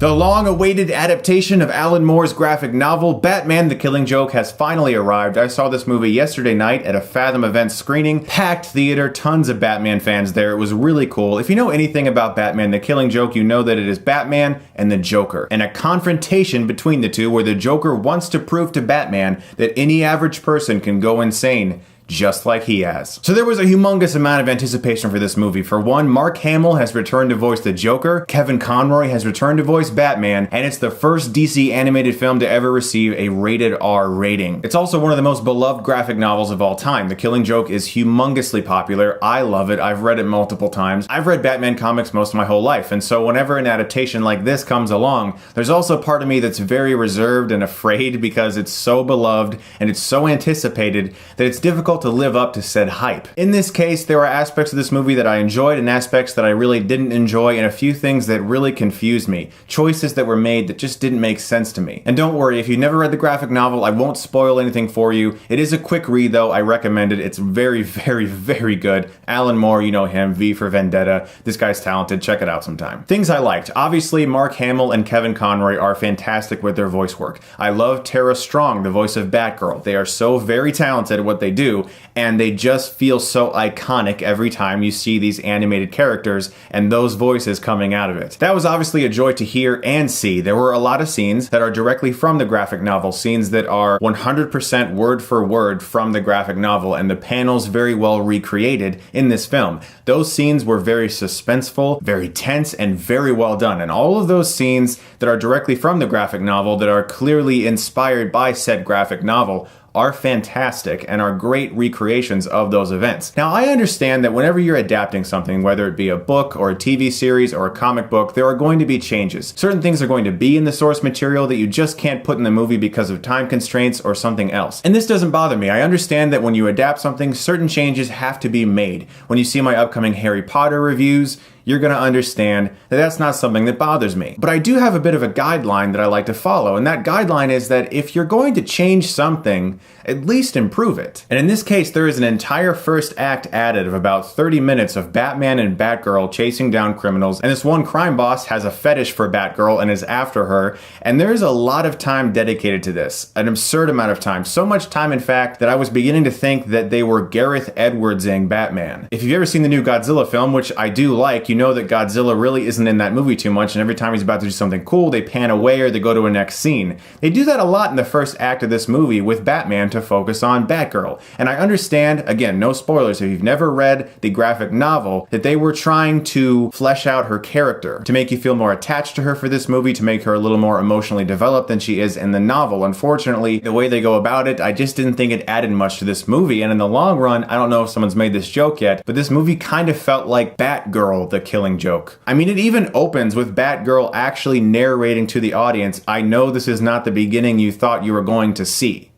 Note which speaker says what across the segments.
Speaker 1: The long-awaited adaptation of Alan Moore's graphic novel, Batman the Killing Joke, has finally arrived. I saw this movie yesterday night at a Fathom Events screening. Packed theater, tons of Batman fans there. It was really cool. If you know anything about Batman the Killing Joke, you know that it is Batman and the Joker, and a confrontation between the two where the Joker wants to prove to Batman that any average person can go insane just like he has. So there was a humongous amount of anticipation for this movie. For one, Mark Hamill has returned to voice the Joker, Kevin Conroy has returned to voice Batman, and it's the first DC animated film to ever receive a rated R rating. It's also one of the most beloved graphic novels of all time. The Killing Joke is humongously popular. I love it. I've read it multiple times. I've read Batman comics most of my whole life, and so whenever an adaptation like this comes along, there's also part of me that's very reserved and afraid because it's so beloved and it's so anticipated that it's difficult to live up to said hype. In this case, there are aspects of this movie that I enjoyed and aspects that I really didn't enjoy, and a few things that really confused me. Choices that were made that just didn't make sense to me. And don't worry, if you've never read the graphic novel, I won't spoil anything for you. It is a quick read though, I recommend it. It's very, very, very good. Alan Moore, you know him, V for Vendetta. This guy's talented, check it out sometime. Things I liked. Obviously, Mark Hamill and Kevin Conroy are fantastic with their voice work. I love Tara Strong, the voice of Batgirl. They are so very talented at what they do, and they just feel so iconic every time you see these animated characters and those voices coming out of it. That was obviously a joy to hear and see. There were a lot of scenes that are directly from the graphic novel, scenes that are 100% word for word from the graphic novel, and the panels very well recreated in this film. Those scenes were very suspenseful, very tense, and very well done. And all of those scenes that are directly from the graphic novel, that are clearly inspired by said graphic novel, are fantastic and are great recreations of those events. Now, I understand that whenever you're adapting something, whether it be a book or a TV series or a comic book, there are going to be changes. Certain things are going to be in the source material that you just can't put in the movie because of time constraints or something else. And this doesn't bother me. I understand that when you adapt something, certain changes have to be made. When you see my upcoming Harry Potter reviews, you're going to understand that that's not something that bothers me. But I do have a bit of a guideline that I like to follow, and that guideline is that if you're going to change something, at least improve it. And in this case, there is an entire first act added of about 30 minutes of Batman and Batgirl chasing down criminals, and this one crime boss has a fetish for Batgirl and is after her, and there's a lot of time dedicated to this. An absurd amount of time. So much time, in fact, that I was beginning to think that they were Gareth Edwardsing Batman. If you've ever seen the new Godzilla film, which I do like, you know that Godzilla really isn't in that movie too much, and every time he's about to do something cool, they pan away or they go to a next scene. They do that a lot in the first act of this movie with Batman to focus on Batgirl. And I understand, again, no spoilers, if you've never read the graphic novel, that they were trying to flesh out her character, to make you feel more attached to her for this movie, to make her a little more emotionally developed than she is in the novel. Unfortunately, the way they go about it, I just didn't think it added much to this movie, and in the long run, I don't know if someone's made this joke yet, but this movie kind of felt like Batgirl, the Killing Joke. I mean, it even opens with Batgirl actually narrating to the audience, "I know this is not the beginning you thought you were going to see."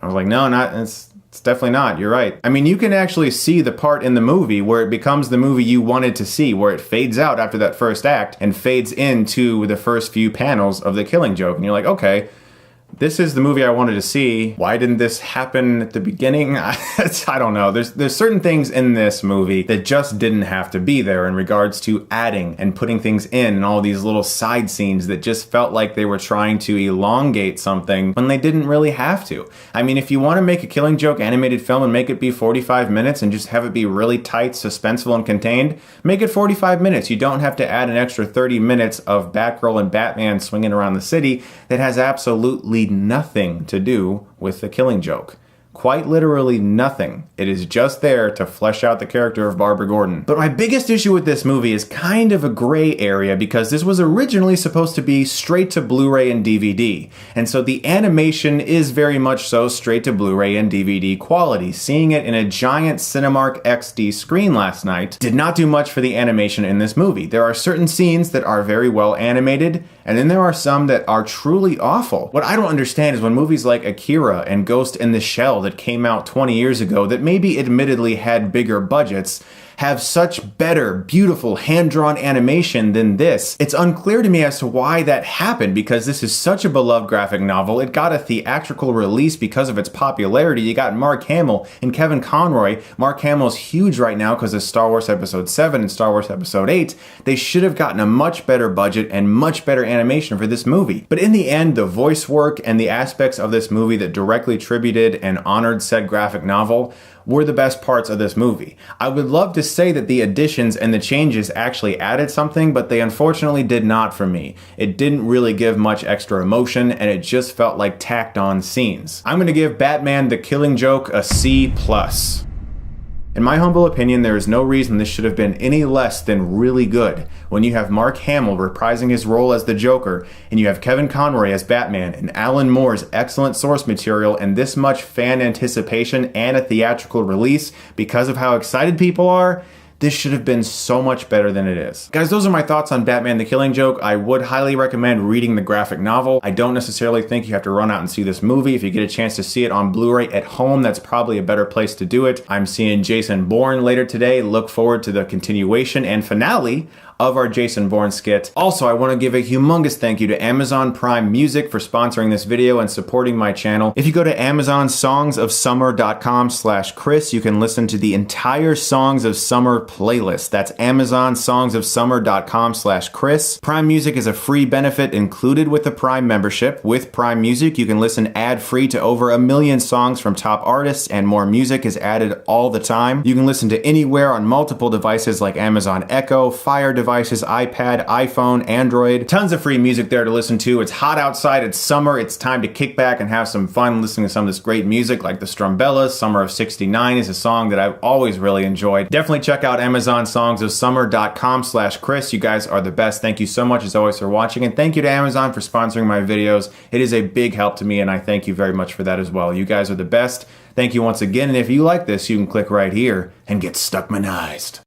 Speaker 1: I was like, no, it's definitely not. You're right. I mean, you can actually see the part in the movie where it becomes the movie you wanted to see, where it fades out after that first act and fades into the first few panels of The Killing Joke. And you're like, okay, this is the movie I wanted to see. Why didn't this happen at the beginning? I don't know. There's certain things in this movie that just didn't have to be there in regards to adding and putting things in and all these little side scenes that just felt like they were trying to elongate something when they didn't really have to. I mean, if you want to make a Killing Joke animated film and make it be 45 minutes and just have it be really tight, suspenseful, and contained, make it 45 minutes. You don't have to add an extra 30 minutes of Batgirl and Batman swinging around the city that has absolutely nothing to do with The Killing Joke. Quite literally nothing. It is just there to flesh out the character of Barbara Gordon. But my biggest issue with this movie is kind of a gray area because this was originally supposed to be straight to Blu-ray and DVD. And so the animation is very much so straight to Blu-ray and DVD quality. Seeing it in a giant Cinemark XD screen last night did not do much for the animation in this movie. There are certain scenes that are very well animated, and then there are some that are truly awful. What I don't understand is when movies like Akira and Ghost in the Shell that came out 20 years ago that maybe admittedly had bigger budgets, have such better, beautiful, hand-drawn animation than this. It's unclear to me as to why that happened, because this is such a beloved graphic novel. It got a theatrical release because of its popularity. You got Mark Hamill and Kevin Conroy. Mark Hamill's huge right now because of Star Wars Episode 7 and Star Wars Episode 8. They should have gotten a much better budget and much better animation for this movie. But in the end, the voice work and the aspects of this movie that directly tributed and honored said graphic novel were the best parts of this movie. I would love to say that the additions and the changes actually added something, but they unfortunately did not for me. It didn't really give much extra emotion, and it just felt like tacked on scenes. I'm gonna give Batman the Killing Joke a C+. In my humble opinion, there is no reason this should have been any less than really good when you have Mark Hamill reprising his role as the Joker, and you have Kevin Conroy as Batman, and Alan Moore's excellent source material, and this much fan anticipation and a theatrical release because of how excited people are. This should have been so much better than it is. Guys, those are my thoughts on Batman the Killing Joke. I would highly recommend reading the graphic novel. I don't necessarily think you have to run out and see this movie. If you get a chance to see it on Blu-ray at home, that's probably a better place to do it. I'm seeing Jason Bourne later today. Look forward to the continuation and finale of our Jason Bourne skit. Also, I want to give a humongous thank you to Amazon Prime Music for sponsoring this video and supporting my channel. If you go to amazonsongsofsummer.com/Chris, you can listen to the entire Songs of Summer playlist. That's amazonsongsofsummer.com/Chris. Prime Music is a free benefit included with the Prime membership. With Prime Music, you can listen ad-free to over 1 million songs from top artists, and more music is added all the time. You can listen to anywhere on multiple devices like Amazon Echo, Fire devices, iPad, iPhone, Android. Tons of free music there to listen to. It's hot outside, it's summer, it's time to kick back and have some fun listening to some of this great music like the Strumbellas. Summer of '69 is a song that I've always really enjoyed. Definitely check out amazonsongsofsummer.com/Chris. You guys are the best. Thank you so much as always for watching, and thank you to Amazon for sponsoring my videos. It is a big help to me, and I thank you very much for that as well. You guys are the best. Thank you once again, and if you like this, you can click right here and get Stuckmanized.